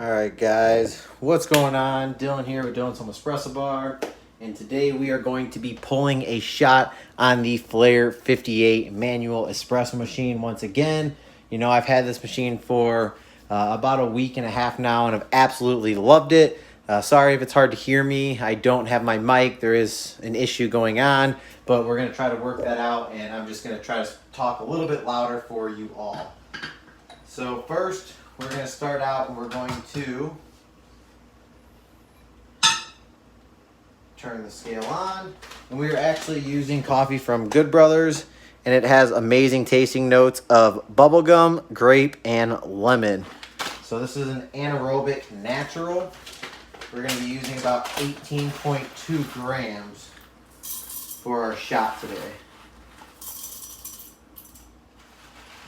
Alright guys, what's going on? Dylan here with Dylan's Home Espresso Bar, and today we are going to be pulling a shot on the Flair 58 manual espresso machine once again. You know, I've had this machine for about a week and a half now and I've absolutely loved it. Sorry if it's hard to hear me. I don't have my mic. There is an issue going on, but we're going to try to work that out, and I'm just going to try to talk a little bit louder for you all. So first, we're going to start out and we're going to turn the scale on. And we are actually using coffee from Good Brothers, and it has amazing tasting notes of bubblegum, grape, and lemon. So this is an anaerobic natural. We're going to be using about 18.2 grams for our shot today.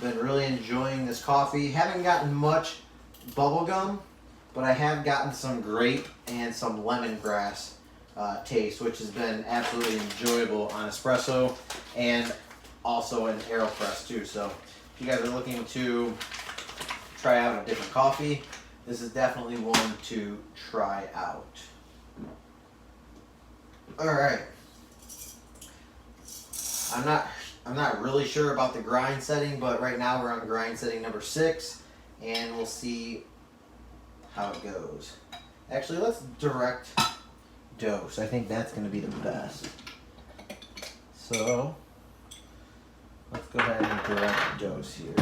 Been really enjoying this coffee. Haven't gotten much bubblegum, but I have gotten some grape and some lemongrass taste, which has been absolutely enjoyable on espresso and also in AeroPress too. So if you guys are looking to try out a different coffee, this is definitely one to try out. All right. I'm not really sure about the grind setting, but right now we're on grind setting number 6, and we'll see how it goes. Actually, let's direct dose. I think that's going to be the best. So let's go ahead and direct dose here.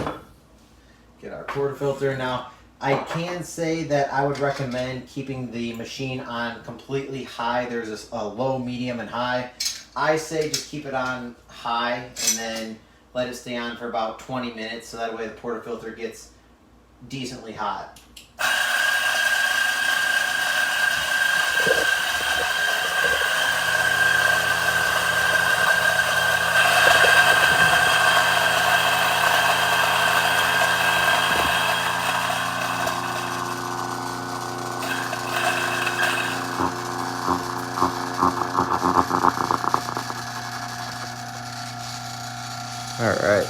Get our portafilter. Now, I can say that I would recommend keeping the machine on completely high. There's a low, medium, and high. I say just keep it on high and then let it stay on for about 20 minutes so that way the portafilter gets decently hot. All right.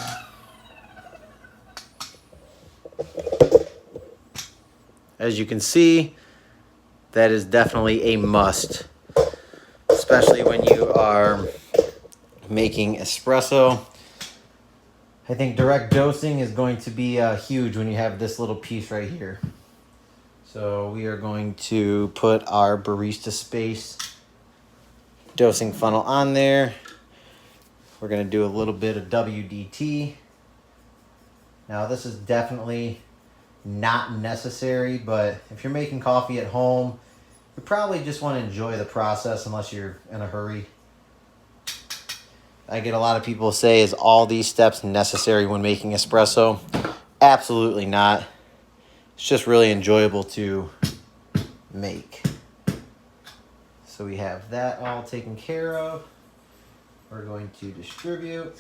As you can see, that is definitely a must, especially when you are making espresso. I think direct dosing is going to be huge when you have this little piece right here. So we are going to put our barista space dosing funnel on there. We're going to do a little bit of WDT. Now this is definitely not necessary, but if you're making coffee at home, you probably just want to enjoy the process unless you're in a hurry. I get a lot of people say, is all these steps necessary when making espresso? Absolutely not. It's just really enjoyable to make. So we have that all taken care of. We're going to distribute.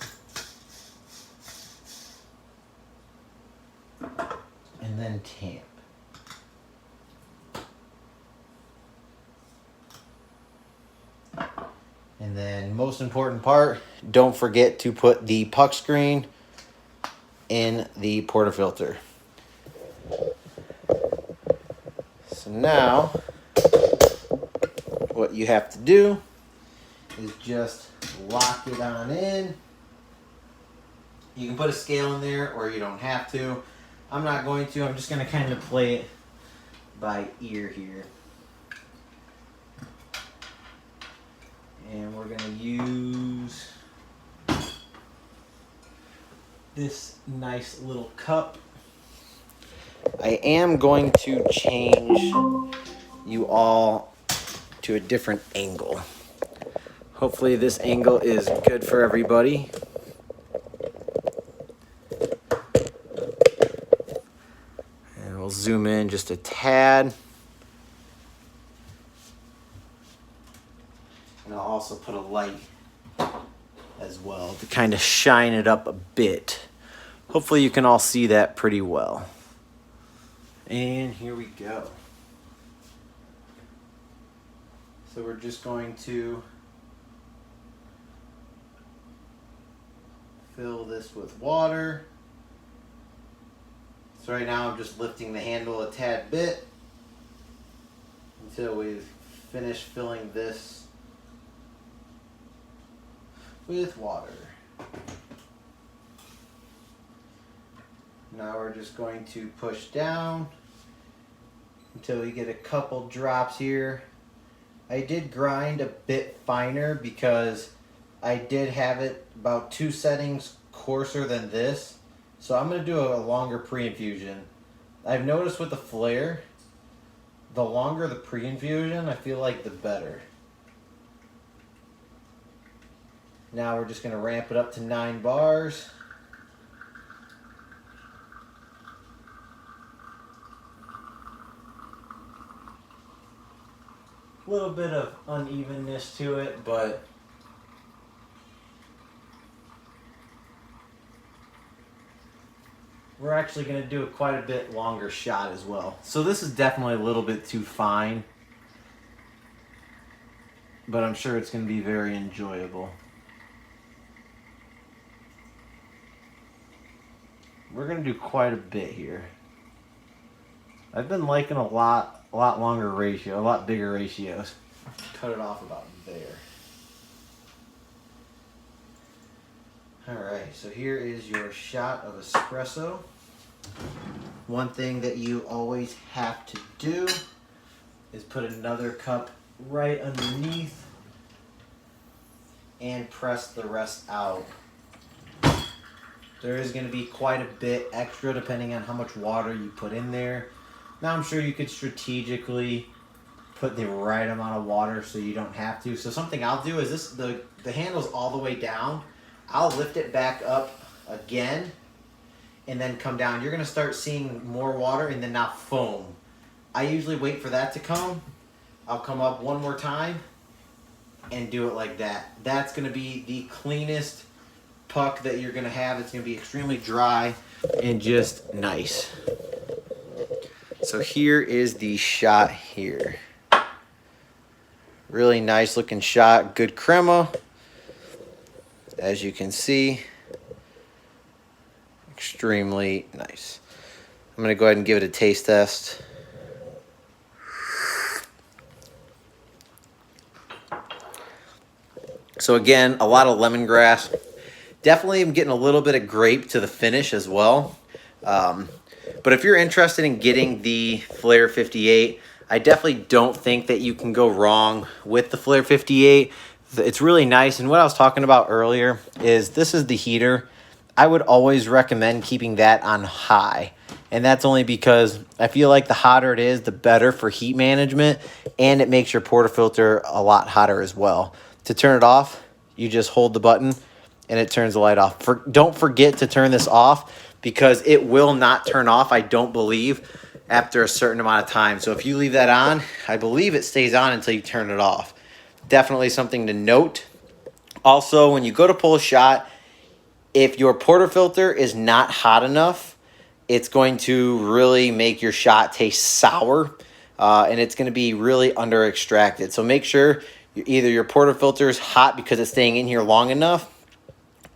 And then tamp. And then most important part, don't forget to put the puck screen in the portafilter. So now, what you have to do is just lock it on in. You can put a scale in there or you don't have to. I'm not going to. I'm just going to kind of play it by ear here. And we're going to use this nice little cup. I am going to change you all to a different angle. Hopefully this angle is good for everybody. And we'll zoom in just a tad. And I'll also put a light as well to kind of shine it up a bit. Hopefully you can all see that pretty well. And here we go. So we're just going to fill this with water. So right now I'm just lifting the handle a tad bit. until we've finished filling this with water. Now we're just going to push down until we get a couple drops here. I did grind a bit finer because I did have it about 2 settings coarser than this. So I'm going to do a longer pre-infusion. I've noticed with the Flair, the longer the pre-infusion, I feel like the better. Now we're just going to ramp it up to 9 bars. A little bit of unevenness to it, but we're actually going to do quite a bit longer shot as well. So this is definitely a little bit too fine, but I'm sure it's going to be very enjoyable. We're going to do quite a bit here. I've been liking a lot longer ratio, a lot bigger ratios. Cut it off about there. Alright, so here is your shot of espresso. One thing that you always have to do is put another cup right underneath and press the rest out. There is going to be quite a bit extra depending on how much water you put in there. Now I'm sure you could strategically put the right amount of water so you don't have to. So something I'll do is this, the handle's all the way down. I'll lift it back up again and then come down. You're going to start seeing more water and then now foam. I usually wait for that to come. I'll come up one more time and do it like that. That's going to be the cleanest puck that you're going to have. It's going to be extremely dry and just nice. So here is the shot here. Really nice looking shot, good crema. As you can see, extremely nice. I'm gonna go ahead and give it a taste test. So again, a lot of lemongrass. Definitely am getting a little bit of grape to the finish as well. But if you're interested in getting the Flair 58, I definitely don't think that you can go wrong with the Flair 58. It's really nice. And what I was talking about earlier is this is the heater. I would always recommend keeping that on high. And that's only because I feel like the hotter it is, the better for heat management. And it makes your portafilter a lot hotter as well. To turn it off, you just hold the button and it turns the light off. Don't forget to turn this off because it will not turn off, I don't believe, after a certain amount of time. So if you leave that on, I believe it stays on until you turn it off. Definitely something to note. Also, when you go to pull a shot, if your portafilter is not hot enough, it's going to really make your shot taste sour, and it's going to be really under extracted. So make sure either your portafilter is hot because it's staying in here long enough,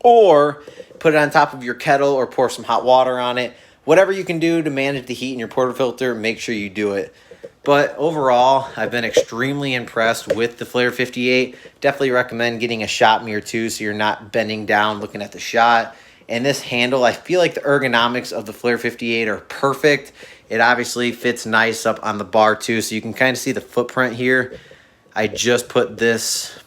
or put it on top of your kettle or pour some hot water on it. Whatever you can do to manage the heat in your portafilter, make sure you do it. But overall, I've been extremely impressed with the Flair 58. Definitely recommend getting a shot mirror too so you're not bending down looking at the shot. And this handle, I feel like the ergonomics of the Flair 58 are perfect. It obviously fits nice up on the bar too, so you can kind of see the footprint here. I just put this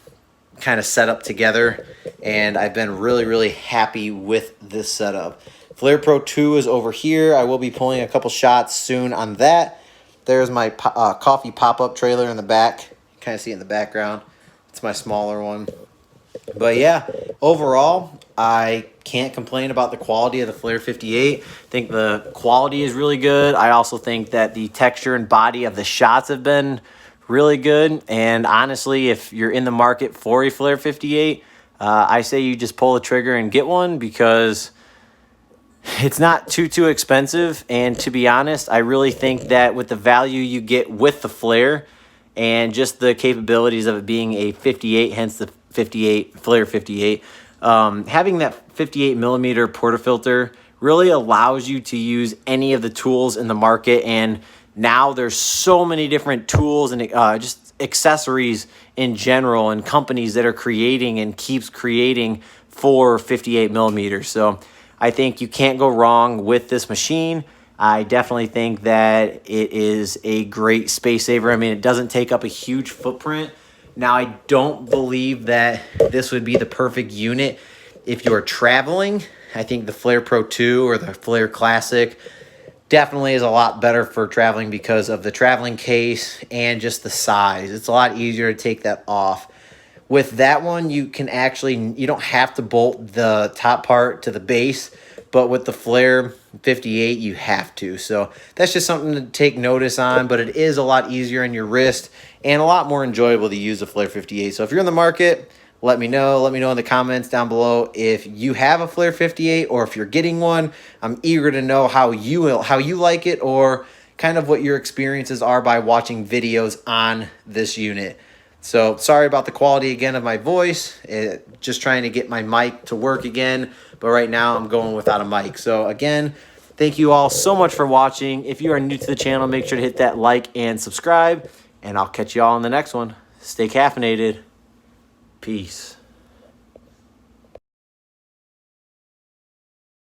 kind of setup together, and I've been really happy with this setup. Flair Pro 2 is over here. I will be pulling a couple shots soon on that. There's my coffee pop-up trailer in the back. You kind of see it in the background. It's my smaller one. But yeah, overall, I can't complain about the quality of the Flair 58. I think the quality is really good. I also think that the texture and body of the shots have been really good. And honestly, if you're in the market for a Flair 58, I say you just pull the trigger and get one because it's not too expensive. And to be honest, I really think that with the value you get with the Flair and just the capabilities of it being a 58, hence the 58 Flair 58, having that 58 millimeter portafilter really allows you to use any of the tools in the market and Now there's so many different tools and just accessories in general, and companies that are creating and keeps creating for 58 millimeters. So I think you can't go wrong with this machine. I definitely think that it is a great space saver. I mean, it doesn't take up a huge footprint. Now, I don't believe that this would be the perfect unit if you're traveling. I think the Flair Pro 2 or the Flair Classic definitely is a lot better for traveling because of the traveling case and just the size. It's a lot easier to take that off. With that one, you don't have to bolt the top part to the base, but with the Flair 58, you have to. So that's just something to take notice on, but it is a lot easier on your wrist and a lot more enjoyable to use the Flair 58. So if you're in the market, let me know. Let me know in the comments down below if you have a Flair 58 or if you're getting one. I'm eager to know how you like it, or kind of what your experiences are by watching videos on this unit. So sorry about the quality again of my voice. Just trying to get my mic to work again. But right now I'm going without a mic. So again, thank you all so much for watching. If you are new to the channel, make sure to hit that like and subscribe. And I'll catch you all in the next one. Stay caffeinated. Peace.